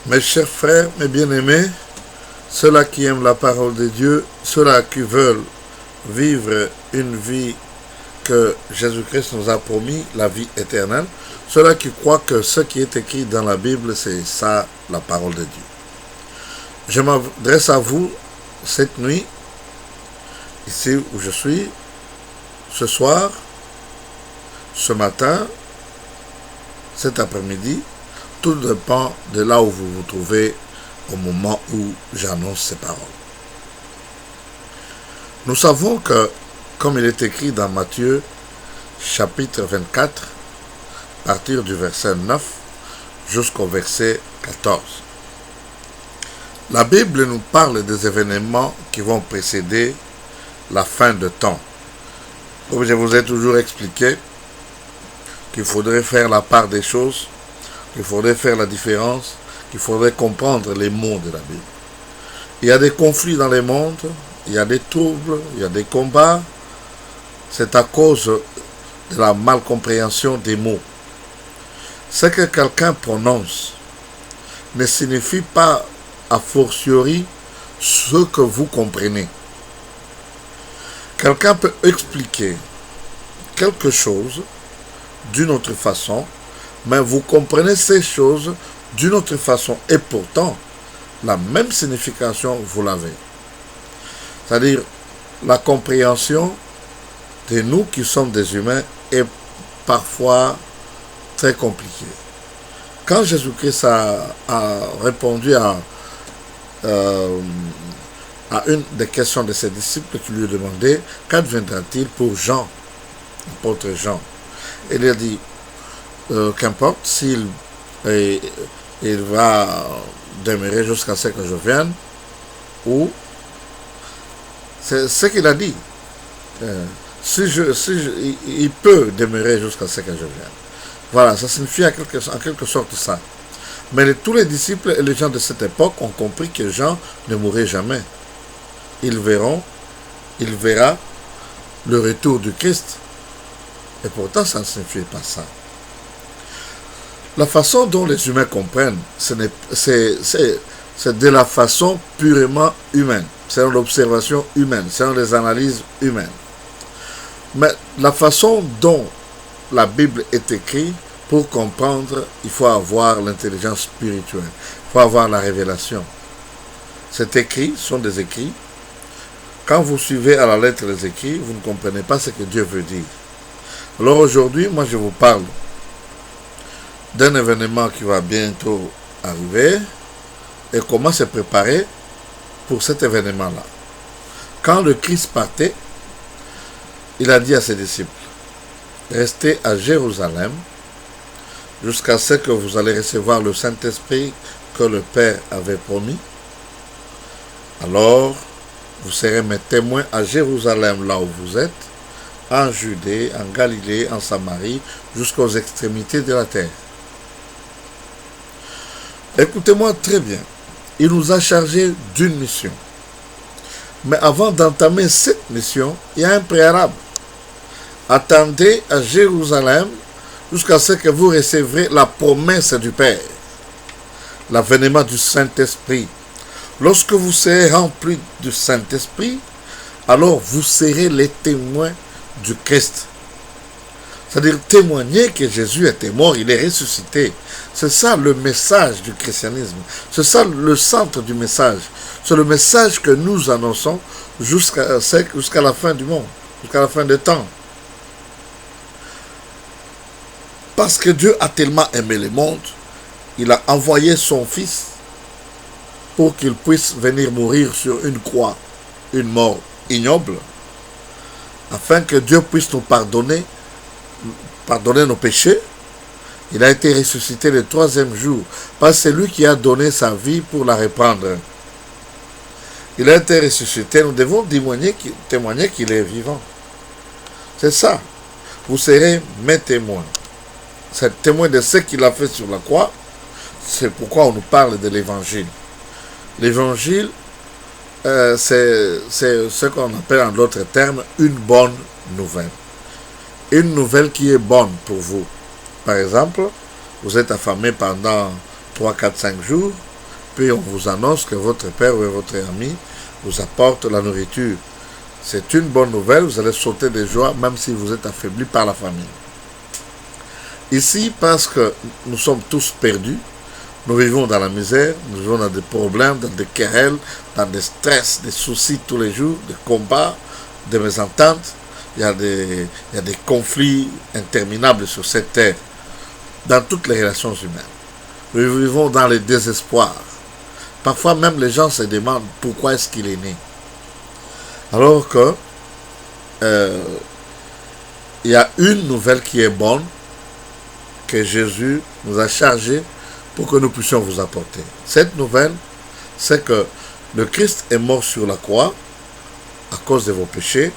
Mes chers frères, mes bien-aimés, ceux-là qui aiment la parole de Dieu, ceux-là qui veulent vivre une vie que Jésus-Christ nous a promis, la vie éternelle, ceux-là qui croient que ce qui est écrit dans la Bible, c'est ça, la parole de Dieu. Je m'adresse à vous cette nuit, ici où je suis, ce soir, ce matin, cet après-midi. Tout dépend de là où vous vous trouvez au moment où j'annonce ces paroles. Nous savons que, comme il est écrit dans Matthieu, chapitre 24, à partir du verset 9 jusqu'au verset 14, la Bible nous parle des événements qui vont précéder la fin de temps. Comme je vous ai toujours expliqué qu'il faudrait faire la part des choses, qu'il faudrait faire la différence, qu'il faudrait comprendre les mots de la Bible. Il y a des conflits dans le monde, il y a des troubles, il y a des combats. C'est à cause de la malcompréhension des mots. Ce que quelqu'un prononce ne signifie pas a fortiori ce que vous comprenez. Quelqu'un peut expliquer quelque chose d'une autre façon, mais vous comprenez ces choses d'une autre façon et pourtant la même signification vous l'avez. C'est-à-dire la compréhension de nous qui sommes des humains est parfois très compliquée. Quand Jésus-Christ a répondu à une des questions de ses disciples qui lui demandaient qu'adviendra-t-il pour Jean, l'apôtre Jean, il a dit qu'importe s'il va demeurer jusqu'à ce que je vienne, ou c'est ce qu'il a dit. Il peut demeurer jusqu'à ce que je vienne. Voilà, ça signifie en quelque sorte ça. Mais tous les disciples et les gens de cette époque ont compris que Jean ne mourrait jamais. Il verra le retour du Christ. Et pourtant, ça ne signifie pas ça. La façon dont les humains comprennent, c'est de la façon purement humaine. C'est l'observation humaine, c'est les analyses humaines. Mais la façon dont la Bible est écrite, pour comprendre, il faut avoir l'intelligence spirituelle. Il faut avoir la révélation. C'est écrit, ce sont des écrits. Quand vous suivez à la lettre les écrits, vous ne comprenez pas ce que Dieu veut dire. Alors aujourd'hui, moi je vous parle d'un événement qui va bientôt arriver. et comment se préparer pour cet événement-là. Quand le Christ partait, il a dit à ses disciples, restez à Jérusalem jusqu'à ce que vous allez recevoir le Saint-Esprit que le Père avait promis. Alors, vous serez mes témoins à Jérusalem, là où vous êtes, en Judée, en Galilée, en Samarie, jusqu'aux extrémités de la terre. Écoutez-moi très bien. Il nous a chargés d'une mission. Mais avant d'entamer cette mission, il y a un préalable. Attendez à Jérusalem jusqu'à ce que vous recevrez la promesse du Père, l'avènement du Saint-Esprit. Lorsque vous serez remplis du Saint-Esprit, alors vous serez les témoins du Christ. C'est-à-dire témoigner que Jésus était mort, il est ressuscité. C'est ça le message du christianisme. C'est ça le centre du message. C'est le message que nous annonçons jusqu'à la fin du monde, jusqu'à la fin des temps. Parce que Dieu a tellement aimé le monde, il a envoyé son Fils pour qu'il puisse venir mourir sur une croix, une mort ignoble, afin que Dieu puisse nous pardonner nos péchés. Il a été ressuscité le 3e jour, parce que c'est lui qui a donné sa vie pour la reprendre. Il a été ressuscité, nous devons témoigner qu'il est vivant. C'est ça. Vous serez mes témoins. C'est témoin de ce qu'il a fait sur la croix. C'est pourquoi on nous parle de l'évangile. L'évangile, c'est ce qu'on appelle en d'autres termes une bonne nouvelle. Une nouvelle qui est bonne pour vous. Par exemple, vous êtes affamé pendant 3, 4, 5 jours, puis on vous annonce que votre père ou votre ami vous apporte la nourriture. C'est une bonne nouvelle, vous allez sauter de joie même si vous êtes affaibli par la famine. Ici, parce que nous sommes tous perdus, nous vivons dans la misère, nous vivons dans des problèmes, dans des querelles, dans des stress, des soucis tous les jours, des combats, des mésententes. Il y a des conflits interminables sur cette terre, dans toutes les relations humaines. Nous vivons dans le désespoir. Parfois même les gens se demandent pourquoi est-ce qu'il est né. Alors que il y a une nouvelle qui est bonne, que Jésus nous a chargé pour que nous puissions vous apporter. Cette nouvelle, c'est que le Christ est mort sur la croix à cause de vos péchés,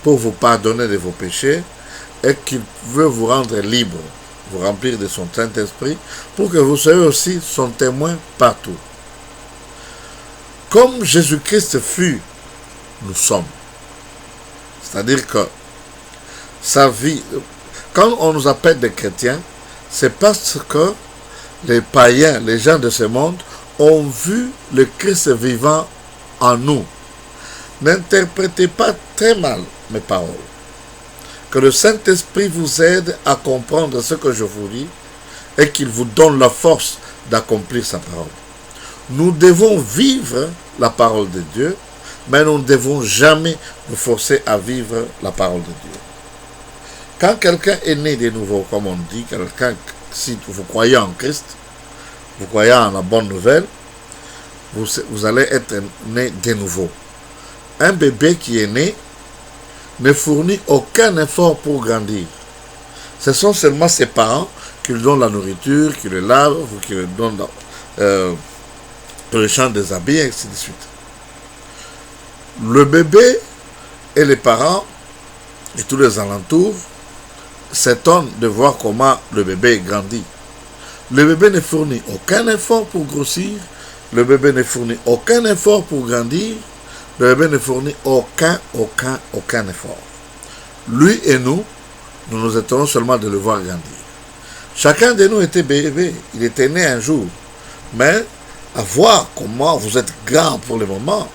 pour vous pardonner de vos péchés, et qu'il veut vous rendre libre, vous remplir de son Saint-Esprit, pour que vous soyez aussi son témoin partout. Comme Jésus-Christ fut, nous sommes. C'est-à-dire que sa vie, quand on nous appelle des chrétiens, c'est parce que les païens, les gens de ce monde, ont vu le Christ vivant en nous. N'interprétez pas très mal mes paroles. Que le Saint-Esprit vous aide à comprendre ce que je vous dis et qu'il vous donne la force d'accomplir sa parole. Nous devons vivre la parole de Dieu, mais nous ne devons jamais nous forcer à vivre la parole de Dieu. Quand quelqu'un est né de nouveau, comme on dit, si vous croyez en Christ, vous croyez en la bonne nouvelle, vous allez être né de nouveau. Un bébé qui est né ne fournit aucun effort pour grandir. Ce sont seulement ses parents qui lui donnent la nourriture, qui le lavent, ou qui lui donnent le champ des habits, et ainsi de suite. Le bébé et les parents et tous les alentours s'étonnent de voir comment le bébé grandit. Le bébé ne fournit aucun effort pour grossir, le bébé ne fournit aucun effort pour grandir, le bébé ne fournit aucun effort. Lui et nous nous étonnons seulement de le voir grandir. Chacun de nous était bébé, il était né un jour, mais à voir comment vous êtes grand pour le moment,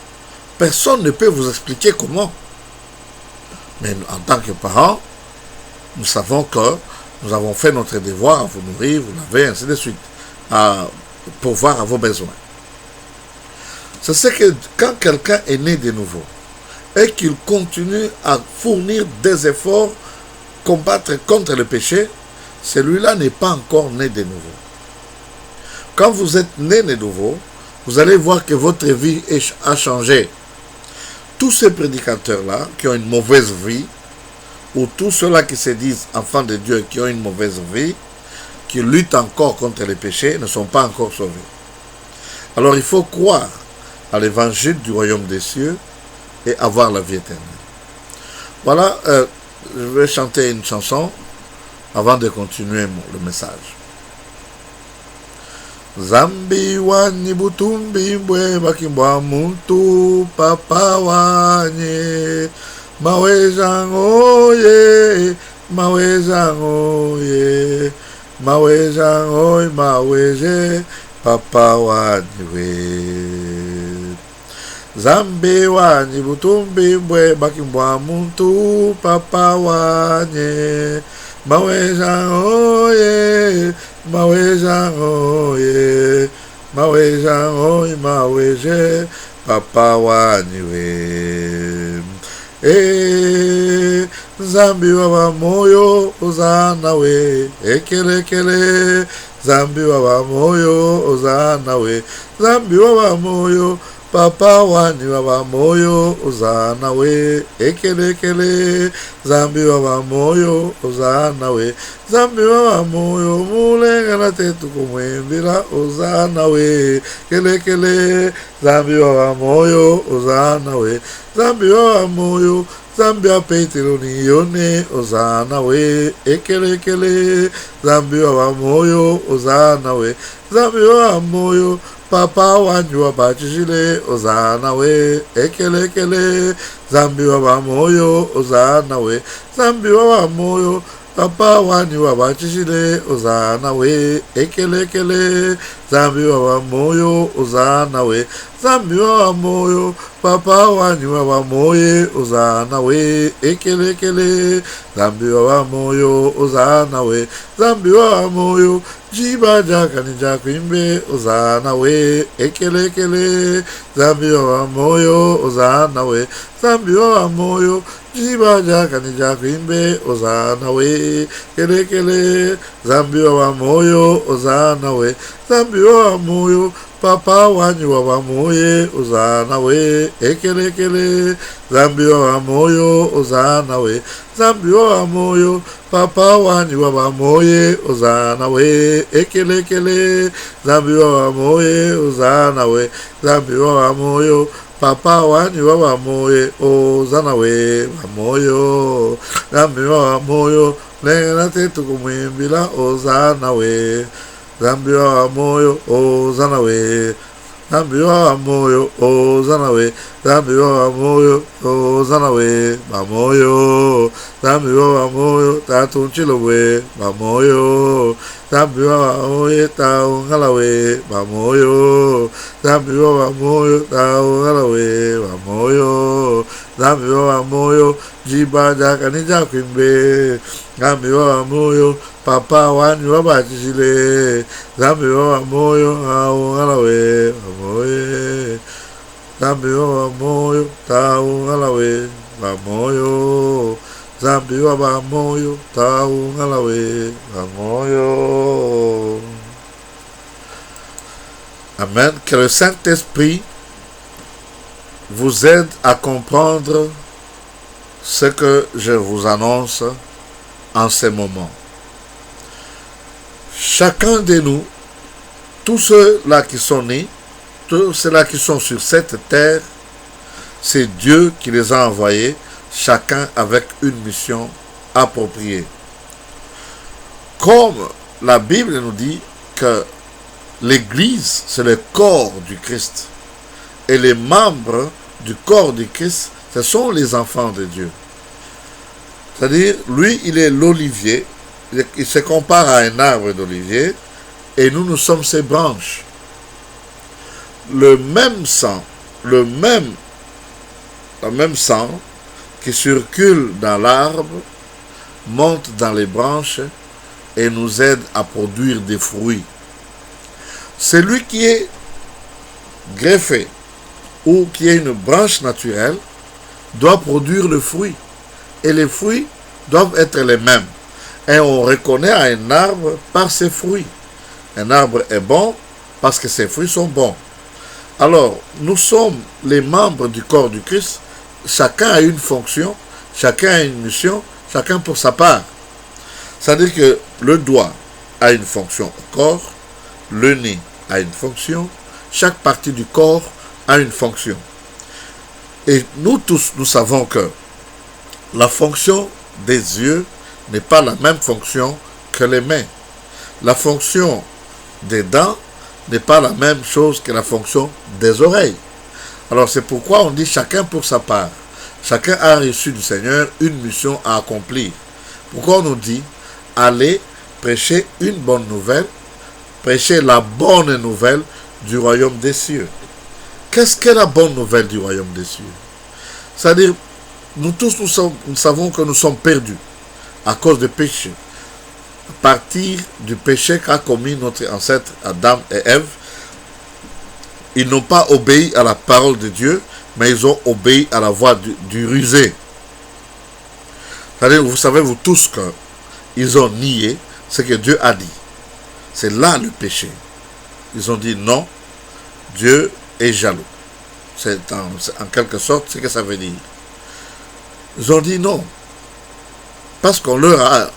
personne ne peut vous expliquer comment. Mais en tant que parents, nous savons que nous avons fait notre devoir à vous nourrir, vous laver, ainsi de suite, à pourvoir à vos besoins. C'est ce que quand quelqu'un est né de nouveau et qu'il continue à fournir des efforts, combattre contre le péché, celui-là n'est pas encore né de nouveau. Quand vous êtes né de nouveau, vous allez voir que votre vie a changé. Tous ces prédicateurs-là qui ont une mauvaise vie, ou tous ceux-là qui se disent enfants de Dieu qui ont une mauvaise vie, qui luttent encore contre les péchés, ne sont pas encore sauvés. Alors il faut croire à l'évangile du royaume des cieux et avoir la vie éternelle. Voilà, je vais chanter une chanson avant de continuer le message. Zambi wani butumbi mbwe bakimbwa muntu papa wanye maweza ngoye maweza ngoye maweza ngoye maweze papa wanye Zambi wani butumbi mbwe bakimbwa muntu papa wanye maweza ngoye maweza ngoye maweza ngoye maweze papa waniwe Zambi wa moyo uzana we ekelekele Zambi wa moyo uzana we Zambi wa moyo papa wani wa moyo uzana we ekelekele Zambi wa moyo uzana we Zambi wa moyo mulengana tetu kumwembira uzana we kelekele Zambi wa moyo uzana we Zambi wa moyo Zambi wa petero niyone uzana we ekelekele Zambi wa moyo uzana we Zambi wa moyo papa wanyu wabachishile ozana we ekelekele Zambi wa moyo ozana we Zambi wa moyo papa wanyu wabachishile ozana we ekelekele Zambi wa moyo ozana we Zambi wa moyo papa wanyu wa moyo ozana we ekelekele Zambi wa moyo ozana we Zambi wa moyo jiba jaka nija kwimbe ozana we ekelekele Zambi wa moyo ozana we Zambi wa moyo jiba jaka nija kwimbe ozana we kelekele Zambi wa moyo ozana we Zambi wa moyo papa wanyu wa moyo ozana we ekelekele Zambi wa moyo ozana we Zambi wa moyo papa wanyu wa moyo ozana we ekelekele Zambi wa moyo ozana we Zambi wa moyo papa wanyu wa moyo ozana we moyo Zambi wa moyo lengana tetu kumwimbila ozana we Zambi wa moyo ozana we Zambi wa moyo ozana we Zambi wa moyo ozana we mamoyo Zambi wa moyo tatunchilo we mamoyo Zambi wa moyo taungala we mamoyo Zambi wa moyo taungala we mamoyo Zambi wa moyo jiba jaka nija kwimbe Zambi wa moyo papa wanyu wabachishile Zambi wa moyo taungala we mamoyo Zambi wa moyo taungala we mamoyo Zambi wa moyo taungala we mamoyo. Amen. Que le Saint-Esprit vous aide à comprendre ce que je vous annonce en ce moment. Chacun de nous, tous ceux-là qui sont nés, tous ceux-là qui sont sur cette terre, c'est Dieu qui les a envoyés, chacun avec une mission appropriée. Comme la Bible nous dit que l'Église, c'est le corps du Christ, et les membres du corps du Christ, ce sont les enfants de Dieu. C'est-à-dire, lui, il est l'olivier, il se compare à un arbre d'olivier, et nous, nous sommes ses branches. Le même sang, le même sang qui circule dans l'arbre monte dans les branches et nous aide à produire des fruits. Celui qui est greffé ou qui est une branche naturelle doit produire le fruit. Et les fruits doivent être les mêmes. Et on reconnaît un arbre par ses fruits. Un arbre est bon parce que ses fruits sont bons. Alors, nous sommes les membres du corps du Christ. Chacun a une fonction, chacun a une mission, chacun pour sa part. C'est-à-dire que le doigt a une fonction au corps, le nez a une fonction, chaque partie du corps a une fonction. Et nous tous, nous savons que la fonction des yeux n'est pas la même fonction que les mains. La fonction des dents n'est pas la même chose que la fonction des oreilles. Alors c'est pourquoi on dit chacun pour sa part. Chacun a reçu du Seigneur une mission à accomplir. Pourquoi on nous dit allez prêcher une bonne nouvelle, prêcher la bonne nouvelle du royaume des cieux. Qu'est-ce qu'est la bonne nouvelle du royaume des cieux? C'est-à-dire, nous tous nous savons que nous sommes perdus à cause du péché. À partir du péché qu'a commis notre ancêtre Adam et Ève, ils n'ont pas obéi à la parole de Dieu, mais ils ont obéi à la voix du rusé. C'est-à-dire, vous savez, vous tous, qu'ils ont nié ce que Dieu a dit. C'est là le péché. Ils ont dit non, Dieu est jaloux. C'est en quelque sorte ce que ça veut dire. Ils ont dit non, parce qu'on leur a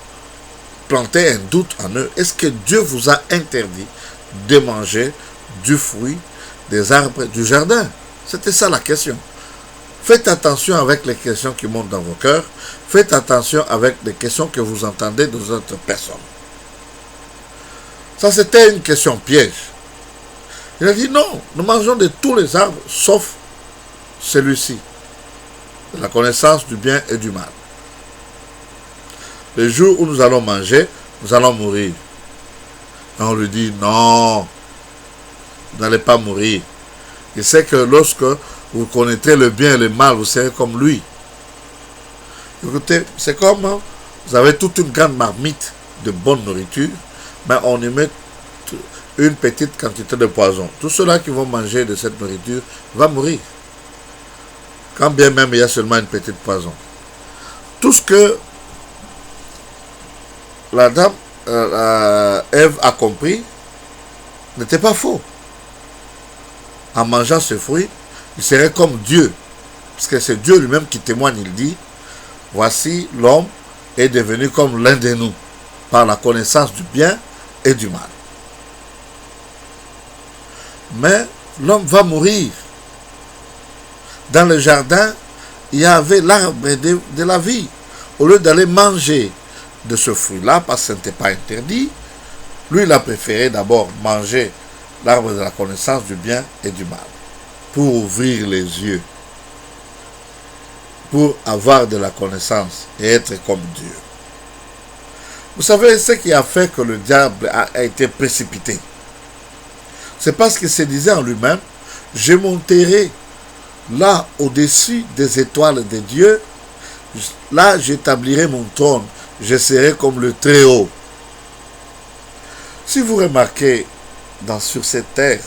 planté un doute en eux. Est-ce que Dieu vous a interdit de manger du fruit des arbres du jardin? C'était ça la question. Faites attention avec les questions qui montent dans vos cœurs. Faites attention avec les questions que vous entendez de d'autres personnes. Ça, c'était une question piège. Il a dit non, nous mangeons de tous les arbres sauf celui-ci, de la connaissance du bien et du mal. Le jour où nous allons manger, nous allons mourir. Et on lui dit non, vous n'allez pas mourir. Il sait que lorsque vous connaîtrez le bien et le mal, vous serez comme lui. Écoutez, c'est comme vous avez toute une grande marmite de bonne nourriture, mais on y met une petite quantité de poison. Tous ceux-là qui vont manger de cette nourriture vont mourir. Quand bien même il y a seulement une petite poison. Tout ce que la dame Ève a compris n'était pas faux. En mangeant ce fruit, il serait comme Dieu. Parce que c'est Dieu lui-même qui témoigne, il dit, voici l'homme est devenu comme l'un de nous, par la connaissance du bien et du mal. Mais l'homme va mourir. Dans le jardin, il y avait l'arbre de la vie. Au lieu d'aller manger de ce fruit-là, parce que ce n'était pas interdit, lui, il a préféré d'abord manger l'arbre de la connaissance du bien et du mal, pour ouvrir les yeux, pour avoir de la connaissance et être comme Dieu. Vous savez ce qui a fait que le diable a été précipité? C'est parce qu'il se disait en lui-même, je monterai là au-dessus des étoiles de Dieu, là j'établirai mon trône, je serai comme le Très-Haut. Si vous remarquez, sur cette terre,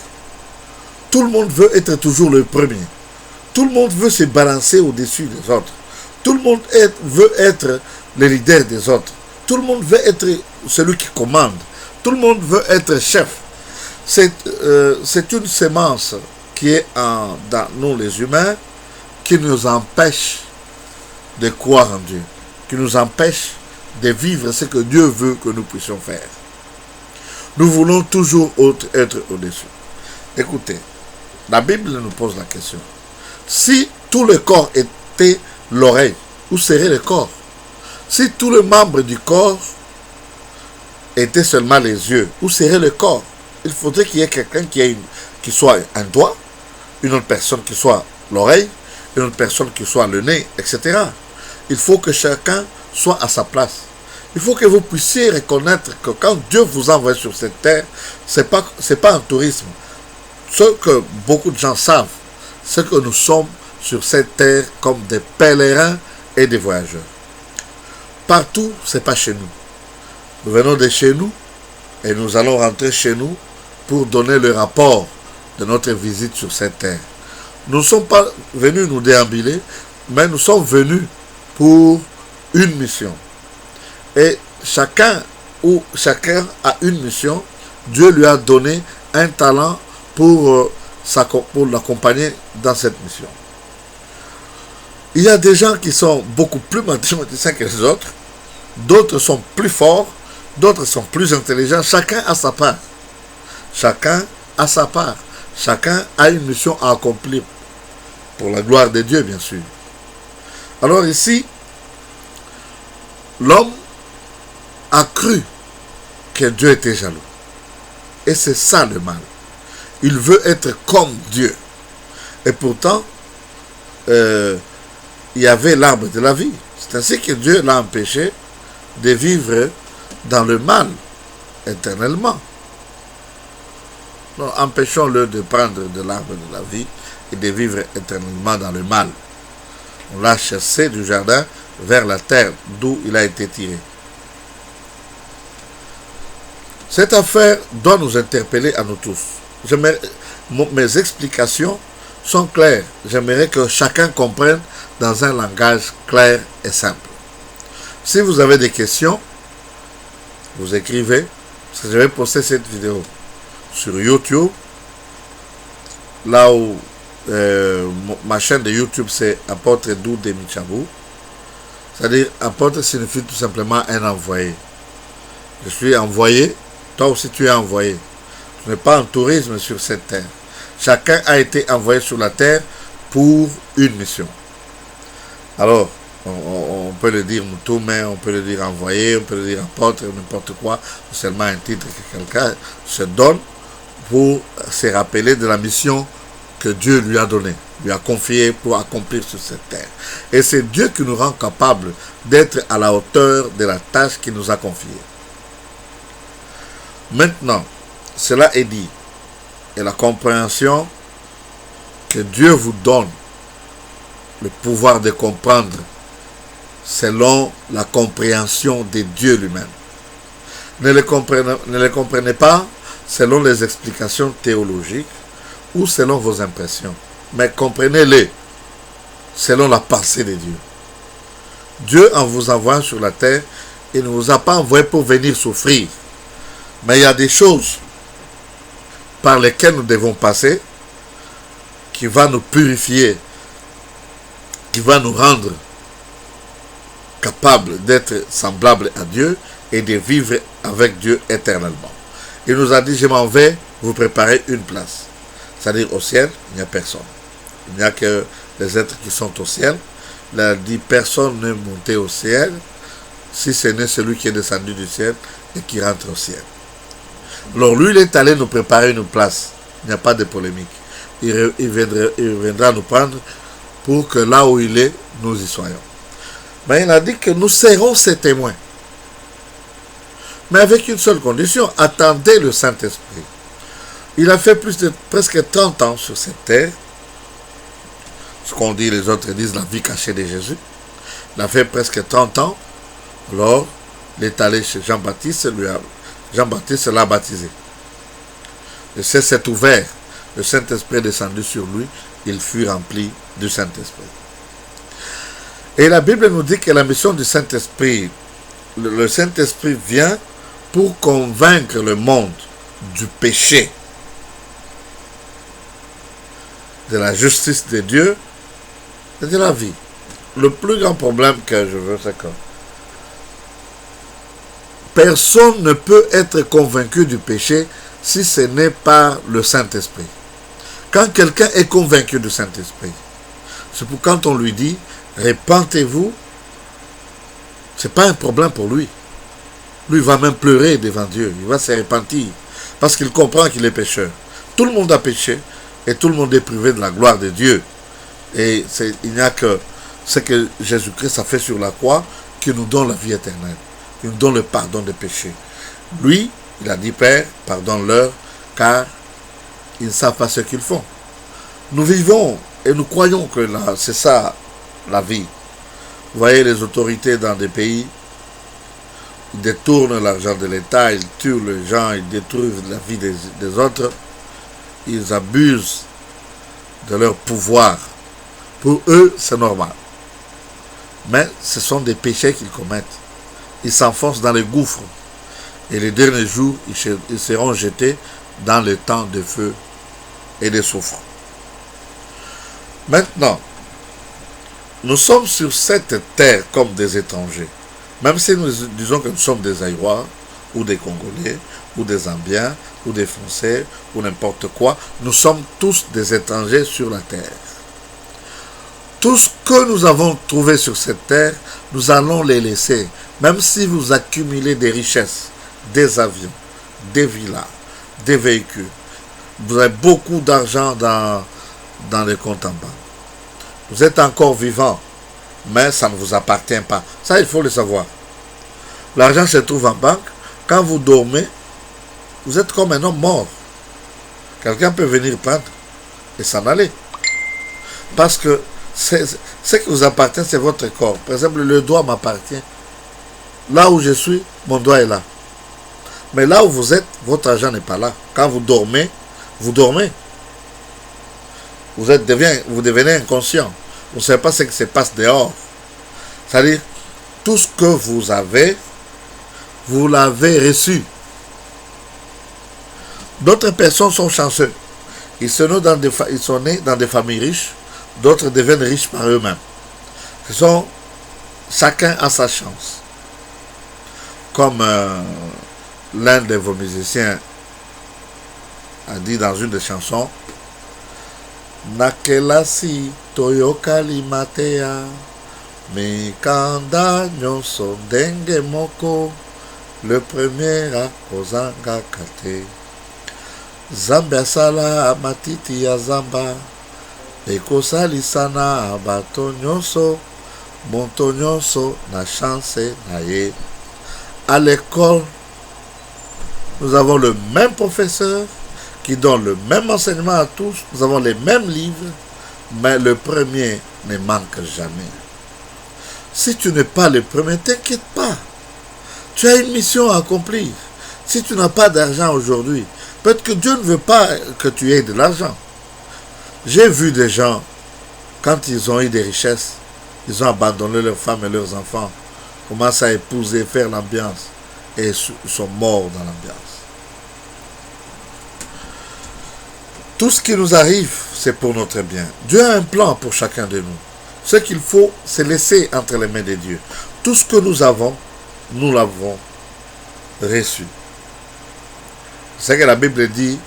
tout le monde veut être toujours le premier. Tout le monde veut se balancer au-dessus des autres. Tout le monde veut être le leader des autres. Tout le monde veut être celui qui commande. Tout le monde veut être chef. C'est une sémence qui est dans nous les humains, qui nous empêche de croire en Dieu, qui nous empêche de vivre ce que Dieu veut que nous puissions faire. Nous voulons toujours être au-dessus. Écoutez, la Bible nous pose la question. Si tout le corps était l'oreille, où serait le corps? Si tous les membres du corps étaient seulement les yeux, où serait le corps? Il faudrait qu'il y ait quelqu'un qui soit un doigt, une autre personne qui soit l'oreille, une autre personne qui soit le nez, etc. Il faut que chacun soit à sa place. Il faut que vous puissiez reconnaître que quand Dieu vous envoie sur cette terre, ce n'est pas un tourisme. Ce que beaucoup de gens savent, c'est que nous sommes sur cette terre comme des pèlerins et des voyageurs. Partout, ce n'est pas chez nous. Nous venons de chez nous et nous allons rentrer chez nous pour donner le rapport de notre visite sur cette terre. Nous ne sommes pas venus nous déambuler, mais nous sommes venus pour une mission. Et chacun a une mission. Dieu lui a donné un talent pour pour l'accompagner dans cette mission. Il y a des gens qui sont beaucoup plus mathématiciens que les autres, d'autres sont plus forts, d'autres sont plus intelligents, chacun a sa part. Chacun a sa part. Chacun a une mission à accomplir pour la gloire de Dieu, bien sûr. Alors ici, l'homme a cru que Dieu était jaloux. Et c'est ça le mal. Il veut être comme Dieu. Et pourtant, il y avait l'arbre de la vie. C'est ainsi que Dieu l'a empêché de vivre dans le mal éternellement. Donc, empêchons-le de prendre de l'arbre de la vie et de vivre éternellement dans le mal. On l'a chassé du jardin vers la terre d'où il a été tiré. Cette affaire doit nous interpeller à nous tous. Mes explications sont claires. J'aimerais que chacun comprenne dans un langage clair et simple. Si vous avez des questions, vous écrivez, parce que je vais poster cette vidéo sur YouTube, là où ma chaîne de YouTube c'est Apôtre Dou Demichabou. C'est-à-dire, apôtre signifie tout simplement un envoyé. Je suis envoyé, toi aussi tu es envoyé. Tu n'es pas en tourisme sur cette terre. Chacun a été envoyé sur la terre pour une mission. Alors, on peut le dire Moutoumé, on peut le dire envoyé, on peut le dire apôtre, n'importe quoi, seulement un titre que quelqu'un se donne pour se rappeler de la mission que Dieu lui a donnée, lui a confiée pour accomplir sur cette terre. Et c'est Dieu qui nous rend capables d'être à la hauteur de la tâche qu'il nous a confiée. Maintenant, cela est dit, et la compréhension que Dieu vous donne le pouvoir de comprendre selon la compréhension de Dieu lui-même. Ne le comprenez pas selon les explications théologiques ou selon vos impressions, mais comprenez-les selon la pensée de Dieu. Dieu, en vous envoyant sur la terre, il ne vous a pas envoyé pour venir souffrir, mais il y a des choses par lesquelles nous devons passer qui va nous purifier, qui va nous rendre capables d'être semblables à Dieu et de vivre avec Dieu éternellement. Il nous a dit, je m'en vais vous préparer une place. C'est-à-dire au ciel, il n'y a personne. Il n'y a que les êtres qui sont au ciel. Il a dit, personne n'est monté au ciel si ce n'est celui qui est descendu du ciel et qui rentre au ciel. Alors lui, il est allé nous préparer une place. Il n'y a pas de polémique. Il viendra nous prendre pour que là où il est, nous y soyons. Mais il a dit que nous serons ses témoins. Mais avec une seule condition, attendez le Saint-Esprit. Il a fait presque 30 ans sur cette terre. Ce qu'on dit, les autres disent la vie cachée de Jésus. Il a fait presque 30 ans. Alors, il est allé chez Jean-Baptiste, Jean-Baptiste l'a baptisé. Le ciel s'est ouvert. Le Saint-Esprit est descendu sur lui. Il fut rempli du Saint-Esprit. Et la Bible nous dit que la mission du Saint-Esprit, le Saint-Esprit vient pour convaincre le monde du péché, de la justice de Dieu et de la vie. Le plus grand problème que je veux, c'est que personne ne peut être convaincu du péché si ce n'est par le Saint-Esprit. Quand quelqu'un est convaincu du Saint-Esprit, c'est pour quand on lui dit « Repentez-vous », ce n'est pas un problème pour lui. Lui va même pleurer devant Dieu, il va se repentir, parce qu'il comprend qu'il est pécheur. Tout le monde a péché, et tout le monde est privé de la gloire de Dieu. Et il n'y a que ce que Jésus-Christ a fait sur la croix qui nous donne la vie éternelle, qui nous donne le pardon des péchés. Lui, il a dit, Père, pardonne-leur, car ils ne savent pas ce qu'ils font. Nous vivons et nous croyons que c'est ça la vie. Vous voyez les autorités dans des pays, ils détournent l'argent de l'État, ils tuent les gens, ils détruisent la vie des autres, ils abusent de leur pouvoir. Pour eux, c'est normal. Mais ce sont des péchés qu'ils commettent. Ils s'enfoncent dans les gouffres. Et les derniers jours, ils seront jetés dans le temps de feu et des souffrances. Maintenant, nous sommes sur cette terre comme des étrangers. Même si nous disons que nous sommes des Aïrois, ou des Congolais, ou des Zambiens, ou des Français, ou n'importe quoi, nous sommes tous des étrangers sur la terre. Tout ce que nous avons trouvé sur cette terre, nous allons les laisser. Même si vous accumulez des richesses, des avions, des villas, des véhicules, vous avez beaucoup d'argent dans les comptes en banque. Vous êtes encore vivant, mais ça ne vous appartient pas. Ça, il faut le savoir. L'argent se trouve en banque. Quand vous dormez, vous êtes comme un homme mort. Quelqu'un peut venir prendre et s'en aller. Parce que ce qui vous appartient, c'est votre corps. Par exemple, le doigt m'appartient. Là où je suis, mon doigt est là. Mais là où vous êtes, votre argent n'est pas là. Quand vous dormez, vous dormez. Vous devenez inconscient. Vous ne savez pas ce qui se passe dehors. C'est-à-dire, tout ce que vous avez, vous l'avez reçu. D'autres personnes sont chanceux. Ils sont nés dans des familles riches. D'autres deviennent riches par eux-mêmes. Chacun a sa chance. Comme l'un de vos musiciens a dit dans une des chansons, Nakelasi toyokali matea, mikanda nyonso denge moko, le premier a kozanga kate. Zambia sala matiti ya zamba, ekosalisana bato nyonso, moto nyonso na chance na ye. À l'école, nous avons le même professeur qui donne le même enseignement à tous. Nous avons les mêmes livres, mais le premier ne manque jamais. Si tu n'es pas le premier, t'inquiète pas. Tu as une mission à accomplir. Si tu n'as pas d'argent aujourd'hui, peut-être que Dieu ne veut pas que tu aies de l'argent. J'ai vu des gens, quand ils ont eu des richesses, ils ont abandonné leurs femmes et leurs enfants, commencent à épouser, faire l'ambiance, et ils sont morts dans l'ambiance. Tout ce qui nous arrive, c'est pour notre bien. Dieu a un plan pour chacun de nous. Ce qu'il faut, c'est laisser entre les mains de Dieu. Tout ce que nous avons, nous l'avons reçu. C'est que la Bible dit,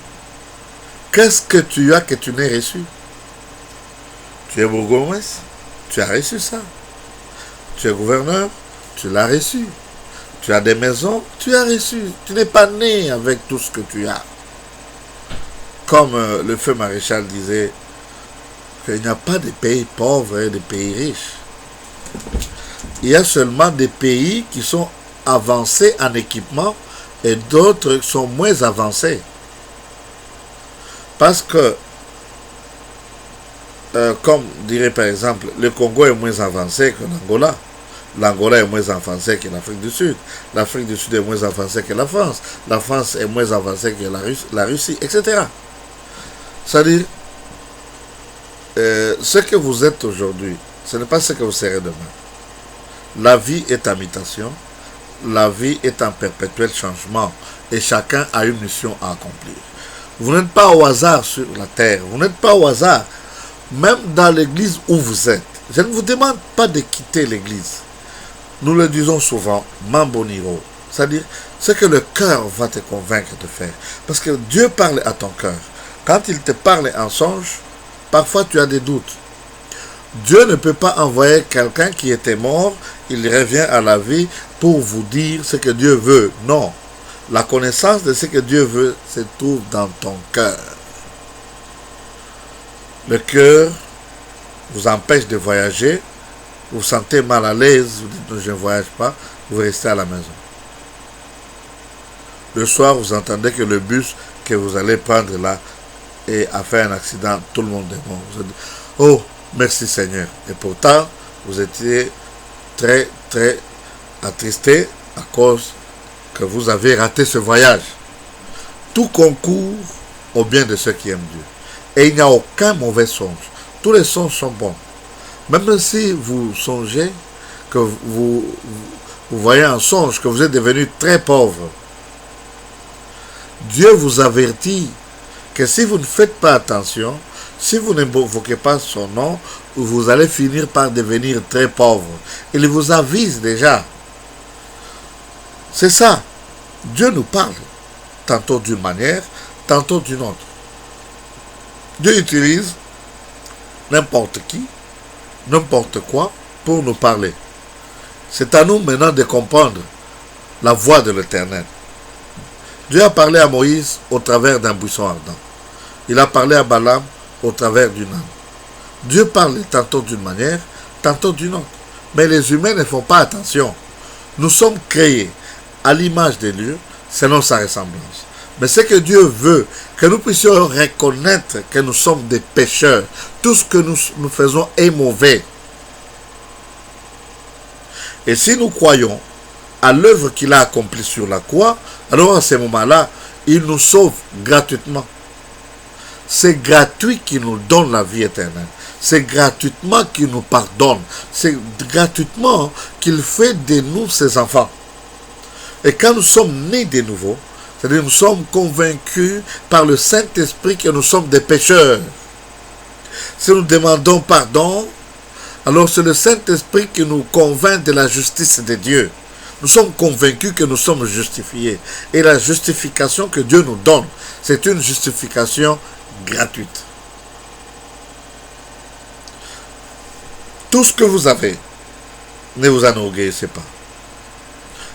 qu'est-ce que tu as que tu n'as reçu? Tu es bourgmestre, tu as reçu ça. Tu es gouverneur, tu l'as reçu. Tu as des maisons, tu as reçu. Tu n'es pas né avec tout ce que tu as. Comme le feu maréchal disait, qu'il n'y a pas de pays pauvres et de pays riches. Il y a seulement des pays qui sont avancés en équipement et d'autres qui sont moins avancés. Parce que, comme dirait par exemple, le Congo est moins avancé que l'Angola. L'Angola est moins avancé que l'Afrique du Sud. L'Afrique du Sud est moins avancée que la France. La France est moins avancée que la Russie, etc. C'est-à-dire, ce que vous êtes aujourd'hui, ce n'est pas ce que vous serez demain. La vie est en mutation. La vie est en perpétuel changement. Et chacun a une mission à accomplir. Vous n'êtes pas au hasard sur la terre. Vous n'êtes pas au hasard. Même dans l'église où vous êtes. Je ne vous demande pas de quitter l'église. Nous le disons souvent, Mamboniro. C'est-à-dire, ce que le cœur va te convaincre de faire. Parce que Dieu parle à ton cœur. Quand il te parle en songe, parfois tu as des doutes. Dieu ne peut pas envoyer quelqu'un qui était mort, il revient à la vie pour vous dire ce que Dieu veut. Non. La connaissance de ce que Dieu veut se trouve dans ton cœur. Le cœur vous empêche de voyager, vous vous sentez mal à l'aise, vous dites je ne voyage pas, vous restez à la maison. Le soir, vous entendez que le bus que vous allez prendre là a fait un accident, tout le monde est mort. Vous dites, oh, merci Seigneur. Et pourtant, vous étiez très, très attristé à cause que vous avez raté ce voyage. Tout concourt au bien de ceux qui aiment Dieu. Et il n'y a aucun mauvais songe. Tous les songes sont bons. Même si vous songez que vous voyez un songe, que vous êtes devenu très pauvre, Dieu vous avertit que si vous ne faites pas attention, si vous n'invoquez pas son nom, vous allez finir par devenir très pauvre. Il vous avise déjà. C'est ça. Dieu nous parle, tantôt d'une manière, tantôt d'une autre. Dieu utilise n'importe qui, n'importe quoi pour nous parler. C'est à nous maintenant de comprendre la voix de l'Éternel. Dieu a parlé à Moïse au travers d'un buisson ardent. Il a parlé à Balaam au travers d'une âme. Dieu parle tantôt d'une manière, tantôt d'une autre. Mais les humains ne font pas attention. Nous sommes créés à l'image de Dieu, selon sa ressemblance. Mais ce que Dieu veut, que nous puissions reconnaître que nous sommes des pécheurs. Tout ce que nous faisons est mauvais. Et si nous croyons à l'œuvre qu'il a accomplie sur la croix, alors à ce moment-là, il nous sauve gratuitement. C'est gratuit qu'il nous donne la vie éternelle. C'est gratuitement qu'il nous pardonne. C'est gratuitement qu'il fait de nous ses enfants. Et quand nous sommes nés de nouveau, c'est-à-dire nous sommes convaincus par le Saint-Esprit que nous sommes des pécheurs. Si nous demandons pardon, alors c'est le Saint-Esprit qui nous convainc de la justice de Dieu. Nous sommes convaincus que nous sommes justifiés. Et la justification que Dieu nous donne, c'est une justification gratuite. Tout ce que vous avez, ne vous enorgueillissez pas.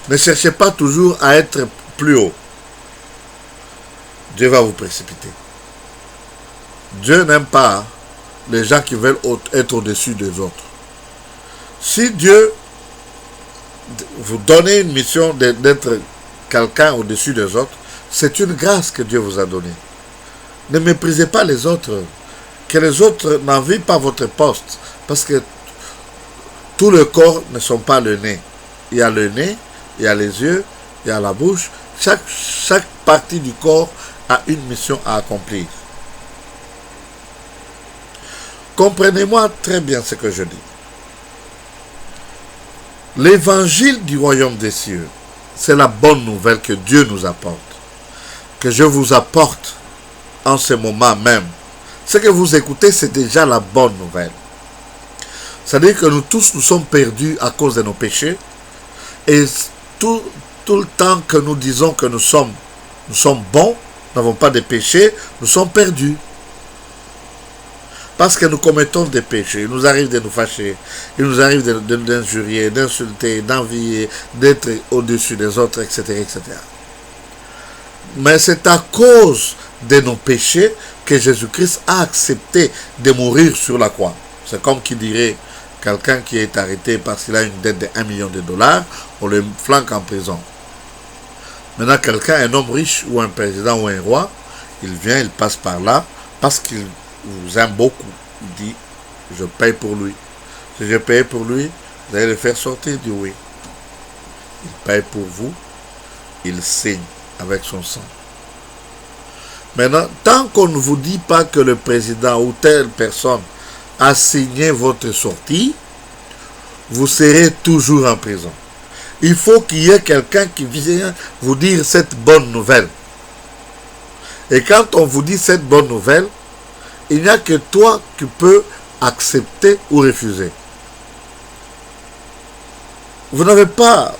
Ne cherchez pas toujours à être plus haut. Dieu va vous précipiter. Dieu n'aime pas les gens qui veulent être au-dessus des autres. Si Dieu vous donne une mission d'être quelqu'un au-dessus des autres, c'est une grâce que Dieu vous a donnée. Ne méprisez pas les autres. Que les autres n'envient pas votre poste. Parce que tout le corps ne sont pas le nez. Il y a le nez, il y a les yeux, il y a la bouche. Chaque partie du corps a une mission à accomplir. Comprenez-moi très bien ce que je dis. L'évangile du royaume des cieux, c'est la bonne nouvelle que Dieu nous apporte. Que je vous apporte en ce moment même. Ce que vous écoutez, c'est déjà la bonne nouvelle. C'est-à-dire que nous tous, nous sommes perdus à cause de nos péchés. Et tout le temps que nous disons que nous sommes bons, nous n'avons pas de péchés, nous sommes perdus. Parce que nous commettons des péchés. Il nous arrive de nous fâcher. Il nous arrive d'injurier, d'insulter, d'envier, d'être au-dessus des autres, etc., etc. Mais c'est à cause de nos péchés que Jésus-Christ a accepté de mourir sur la croix. C'est comme qui dirait quelqu'un qui est arrêté parce qu'il a une dette de 1 million de dollars, on le flanque en prison. Maintenant, quelqu'un, un homme riche ou un président ou un roi, il vient, il passe par là parce qu'il vous aime beaucoup. Il dit, je paye pour lui. Si je paye pour lui, vous allez le faire sortir. Il dit oui. Il paye pour vous, il signe avec son sang. Maintenant, tant qu'on ne vous dit pas que le président ou telle personne a signé votre sortie, vous serez toujours en prison. Il faut qu'il y ait quelqu'un qui vienne vous dire cette bonne nouvelle. Et quand on vous dit cette bonne nouvelle, il n'y a que toi qui peux accepter ou refuser. Vous n'avez pas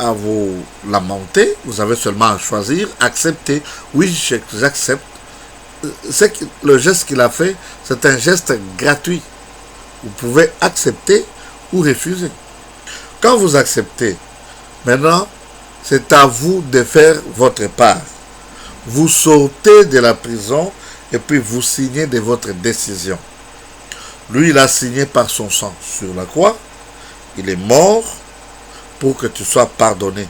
à vous lamenter, vous avez seulement à choisir, accepter. Oui, j'accepte. Le geste qu'il a fait, c'est un geste gratuit. Vous pouvez accepter ou refuser. Quand vous acceptez, maintenant, c'est à vous de faire votre part. Vous sortez de la prison et puis vous signez de votre décision. Lui, il a signé par son sang sur la croix. Il est mort pour que tu sois pardonné.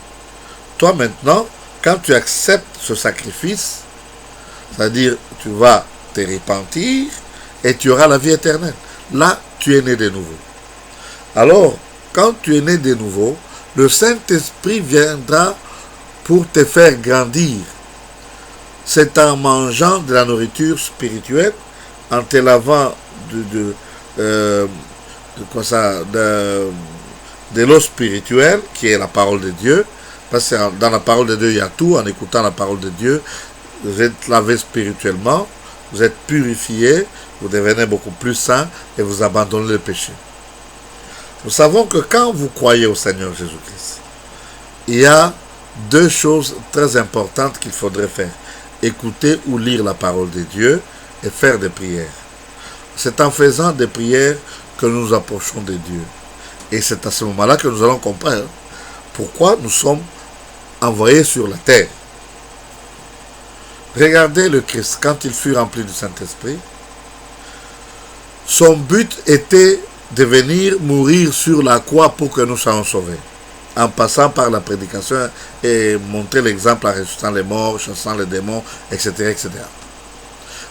Toi maintenant, quand tu acceptes ce sacrifice, c'est-à-dire tu vas te repentir et tu auras la vie éternelle. Là, tu es né de nouveau. Alors, quand tu es né de nouveau, le Saint-Esprit viendra pour te faire grandir. C'est en mangeant de la nourriture spirituelle, en te lavant de l'eau spirituelle, qui est la parole de Dieu, parce que dans la parole de Dieu, il y a tout. En écoutant la parole de Dieu, vous êtes lavé spirituellement, vous êtes purifié, vous devenez beaucoup plus saint et vous abandonnez le péché. Nous savons que quand vous croyez au Seigneur Jésus-Christ, il y a deux choses très importantes qu'il faudrait faire. Écouter ou lire la parole de Dieu et faire des prières. C'est en faisant des prières que nous nous approchons de Dieu. Et c'est à ce moment-là que nous allons comprendre pourquoi nous sommes envoyés sur la terre. Regardez le Christ, quand il fut rempli du Saint-Esprit, son but était de venir mourir sur la croix pour que nous soyons sauvés. En passant par la prédication et montrer l'exemple en ressuscitant les morts, chassant les démons, etc., etc.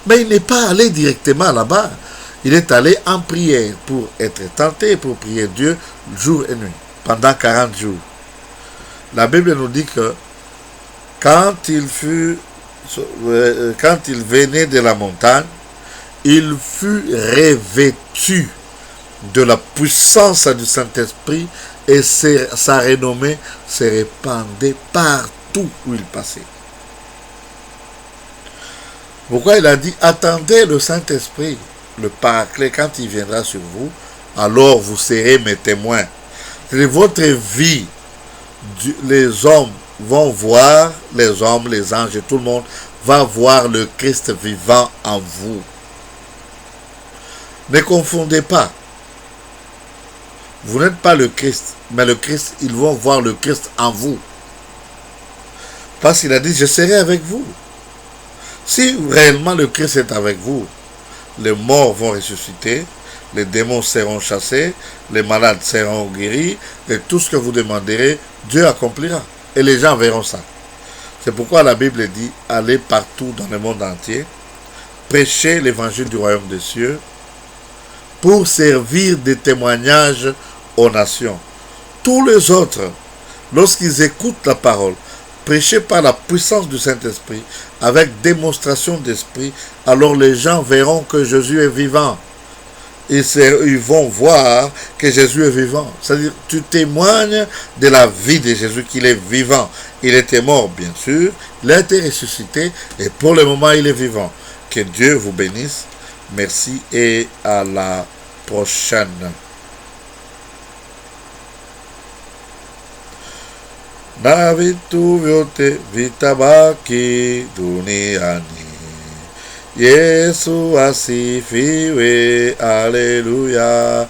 Mais il n'est pas allé directement là-bas. Il est allé en prière pour être tenté, pour prier Dieu jour et nuit, pendant 40 jours. La Bible nous dit que quand il venait de la montagne, il fut revêtu de la puissance du Saint-Esprit et sa renommée se répandait partout où il passait. Pourquoi il a dit, attendez le Saint-Esprit, le Paraclet, quand il viendra sur vous, alors vous serez mes témoins. C'est votre vie, les hommes vont voir, les hommes, les anges et tout le monde va voir le Christ vivant en vous. Ne confondez pas. Vous n'êtes pas le Christ, mais le Christ, ils vont voir le Christ en vous. Parce qu'il a dit, je serai avec vous. Si réellement le Christ est avec vous, les morts vont ressusciter, les démons seront chassés, les malades seront guéris, et tout ce que vous demanderez, Dieu accomplira. Et les gens verront ça. C'est pourquoi la Bible dit, allez partout dans le monde entier, prêchez l'évangile du royaume des cieux, pour servir de témoignage aux nations. Tous les autres, lorsqu'ils écoutent la parole, prêchée par la puissance du Saint-Esprit, avec démonstration d'esprit, alors les gens verront que Jésus est vivant. Ils vont voir que Jésus est vivant. C'est-à-dire, tu témoignes de la vie de Jésus, qu'il est vivant. Il était mort, bien sûr, il a été ressuscité, et pour le moment, il est vivant. Que Dieu vous bénisse. Merci et à la prochaine. Na vitu vyote vitabaki duniani. Yesu asifiwe. Haleluya.